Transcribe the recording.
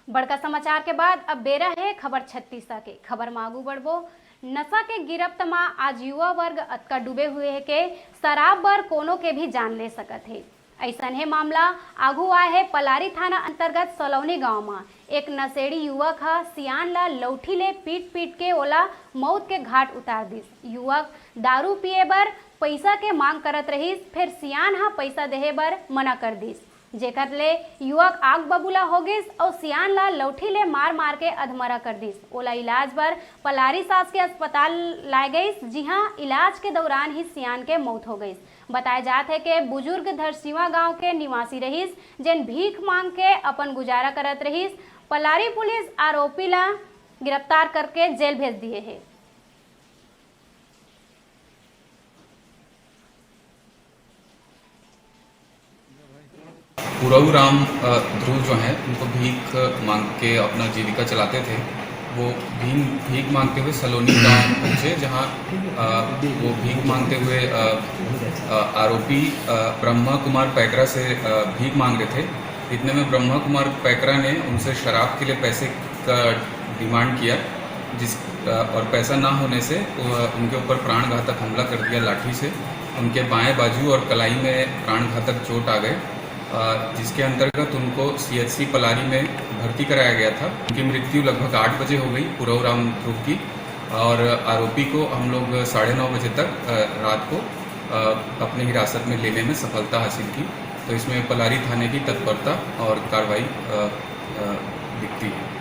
बड़का समाचार के बाद अब बेरा है खबर छत्तीसा के। खबर में आगू बढ़बो। नशा के गिरफ्त में आज युवा वर्ग अतका डूबे हुए है के शराब बर कोनो के भी जान ले सकत है। ऐसा है मामला आगू आए है पलारी थाना अंतर्गत सलौनी गांव में। एक नशेड़ी युवक हा सियान ला लौठी ले पीट पीट के ओला मौत के घाट उतार दिस। युवक दारू पिए बर पैसा के मांग करत रहीस, फिर सियान हा पैसा देहे बर मना कर दिस, जेकर ले युवक आग बबूला हो गिस और सियान ला लौठी ले मार मार के अधमरा कर दिस। ओला इलाज बर पलारी सास के अस्पताल लाए गईस, जी हाँ, इलाज के दौरान ही सियान के मौत हो गई। बताया जात है कि बुजुर्ग धरसीवा गांव के निवासी रहीस, जिन भीख मांग के अपन गुजारा करत रहीस। पलारी पुलिस आरोपी ला गिरफ्तार करके जेल भेज दिए है। पुरऊ राम ध्रुव जो हैं उनको भीख मांग के अपना जीविका चलाते थे। वो भीख मांगते हुए सलोनी गांव पहुँचे, जहाँ वो भीख मांगते हुए आरोपी ब्रह्मा कुमार पैकरा से भीख मांग रहे थे। इतने में ब्रह्मा कुमार पैकरा ने उनसे शराब के लिए पैसे का डिमांड किया, और पैसा ना होने से उनके ऊपर प्राणघातक हमला कर दिया लाठी से। उनके बाएं बाजू और कलाई में प्राणघातक चोट आ गए, जिसके अंतर्गत उनको CHC पलारी में भर्ती कराया गया था। उनकी मृत्यु लगभग 8 बजे हो गई पुरऊ राम ध्रुव की, और आरोपी को हम लोग 9:30 बजे तक रात को अपने हिरासत में लेने में सफलता हासिल की। तो इसमें पलारी थाने की तत्परता और कार्रवाई दिखती है।